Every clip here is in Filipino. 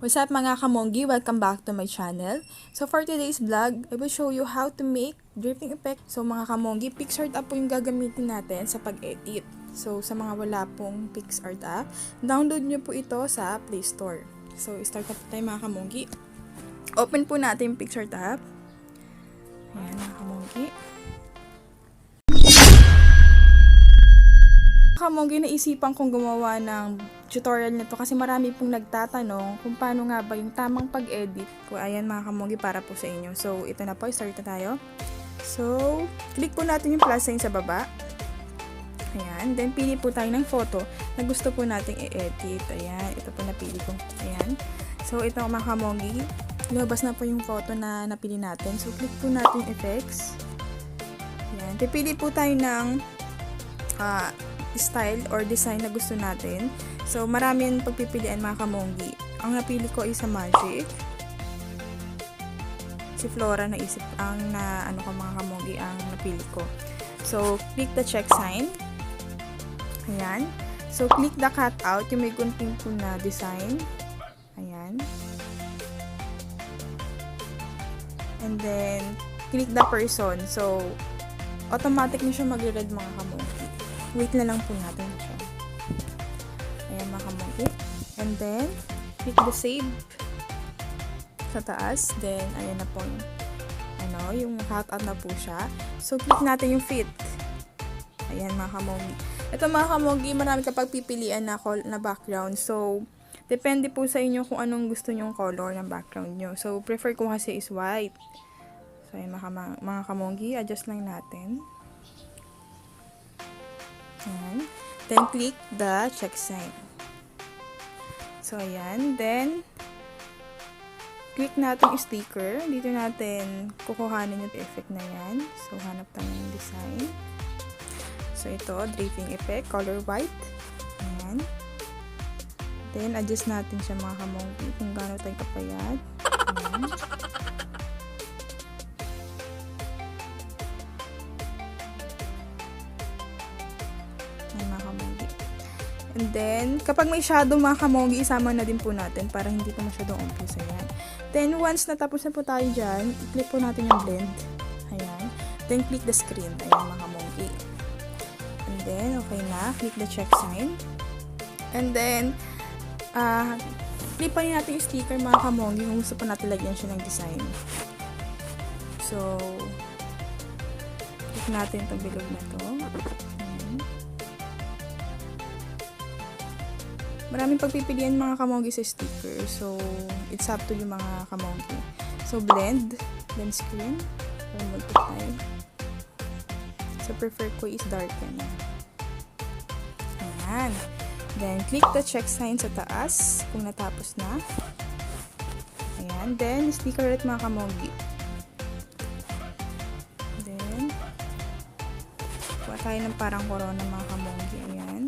What's up mga ka-mongie? Welcome back to my channel. So for today's vlog, I will show you how to make drifting effect. So mga ka-mongie, Picsart app po yung gagamitin natin sa pag-edit. So sa mga wala pong Picsart app, download nyo po ito sa Play Store. So start na po tayo mga ka-mongie. Open po natin yung Picsart app. Ayan mga ka-mongie. Ka-mongie, naisipan kong gumawa ng tutorial nito kasi marami pong nagtatanong kung paano nga ba yung tamang pag-edit. So, ayan mga ka-mongie, para po sa inyo. So, ito na po, start na tayo. So, click po natin yung plus sign sa baba. Ayan, then pili po tayo ng photo na gusto po nating i-edit. Ayan, ito po napili ko. Ayan. So, ito mga ka-mongie, lumabas na po yung photo na napili natin. So, click po natin effects. Ayan, pipili po tayo ng style or design na gusto natin. So, marami yung pagpipilian mga ka-mongie. Ang napili ko is sa Magic. Si Flora naisip ang mga ka-mongie ang napili ko. So, click the check sign. Ayan. So, click the cutout, yung may gunting po na design. Ayan. And then, click the person. So, automatic na siya mag-red mga ka-mongie. Wait na lang po natin siya. Ayan mga ka-mongie. And then, click the save sa taas. Then, ayan na po yung cutout na po siya. So, click natin yung fit. Ayan mga ka-mongie. Ito mga ka-mongie, marami kapag pipilian na background. So, depende po sa inyo kung anong gusto nyong color ng background nyo. So, prefer ko kasi is white. So, ayan mga ka-mongie, adjust lang natin. Ayan. Then, click the check sign. So, ayan. Then, click natin yung sticker. Dito natin kukuhanin yung effect na yan. So, hanap tayo ng design. So, ito, draping effect, color white. Ayan. Then, adjust natin siya mga ka-mongie kung gaano tayo kapayat. Ayan. And then, kapag may shadow mga ka-mongie, isama na din po natin para hindi po masyadong obvious. Ayan. Then, once natapos na po tayo dyan, i-click po natin yung blend. Ayan. Then, click the screen. Ayan mga ka-mongie. And then, okay na. Click the check sign. And then, click pa rin natin yung sticker mga ka-mongie kung gusto pa natin lagyan siya ng design. So, click natin itong bilog na to. Maraming pagpipilian mga ka-mongie sa sticker. So, it's up to you mga ka-mongie. So, blend. Then, screen. Remove po tayo. So, prefer ko is darken. Ayan. Then, click the check sign sa taas kung natapos na. Ayan. Then, sticker ulit mga ka-mongie. Then, kuha tayo ng parang corona mga ka-mongie. Ayan.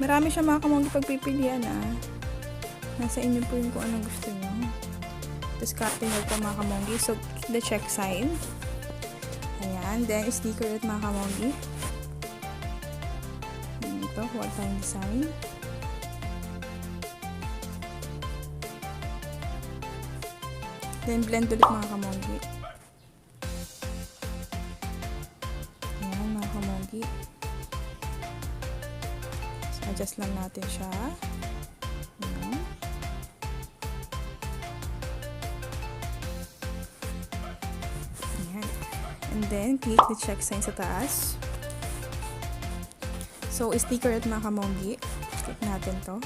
Marami siya mga ka-mongie pagpipilian Nasa inyo po yung kung anong gusto nyo. Tapos cutting nyo po mga ka-mongie. So, click the check sign. Ayan. Then, sticker ulit mga ka-mongie. Ito, huwag tayong design. Then, blend ulit mga ka-mongie. Ayan mga ka-mongie. Adjust lang natin siya. Ayan. Ayan. And then, click the check sign sa taas. So, sticker at mga ka-mongie. Click natin to.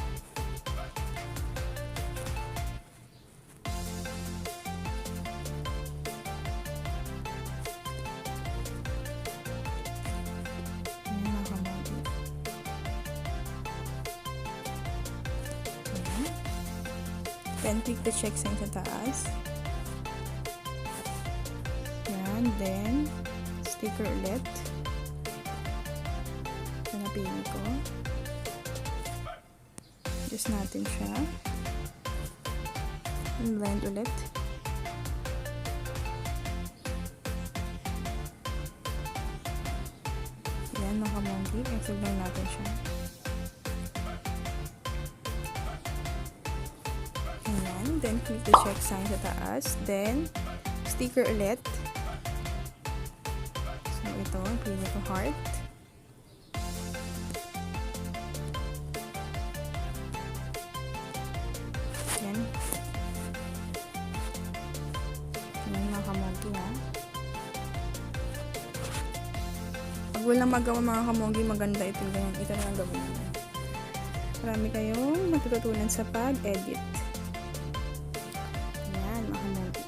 Then, click the check sign sa taas. Yan. Then, sticker ulit. Ito napili ko. Adjust natin siya. And blend ulit. Yan mga ka-mongie. Exit lang natin siya. click the check sign sa taas. Then, sticker ulit. So, ito, click ito heart. Yan. Yan mga ka-mongie, ha. Pag walang magawa mga ka-mongie, maganda ito ganyan. Ito na ang gawin nyo. Marami kayong matututunan sa pag-edit. Yan mga ka-mongie.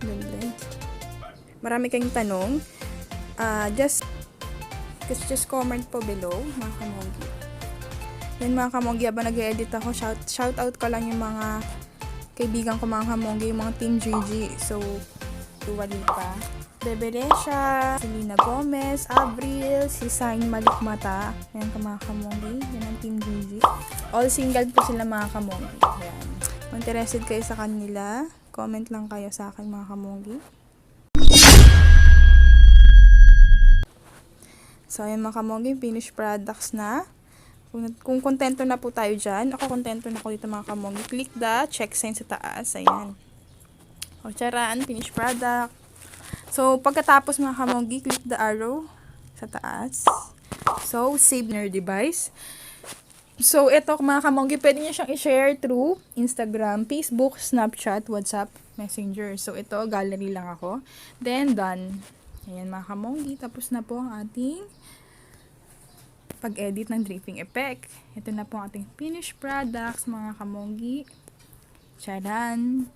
Blend. Marami kayong tanong. Just comment po below mga ka-mongie. Yan mga ka-mongie, habang nag-edit ako, shout out ko lang yung mga kaibigan ko mga ka-mongie, yung mga Team GG. So, tuwali pa. Beberesha, Selena Gomez, Avril, si Sain Malikmata. Yan ka mga ka-mongie. Yan ang Team GG. All single po sila mga ka-mongie. Yan. Kung interested kayo sa kanila, comment lang kayo sa akin mga ka-mongie. So, ayan mga ka-mongie, finished products na. Kung kontento na po tayo dyan, ako kontento na ako dito mga ka-mongie. Click the check sign sa taas. Ayan. O, charan, finished product. So, pagkatapos mga ka-mongie, click the arrow sa taas. So, save your device. So, ito mga ka-mongie, pwede nyo siyang i-share through Instagram, Facebook, Snapchat, WhatsApp, Messenger. So, ito, gallery lang ako. Then, done. Ayan mga ka-mongie, tapos na po ang ating pag-edit ng draping effect. Ito na po ang ating finished products mga ka-mongie. Charan!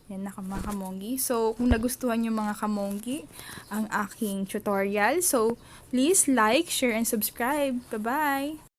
Yan na mga ka-mongie. So, kung nagustuhan nyo mga ka-mongie ang aking tutorial, so please like, share, and subscribe. Bye-bye!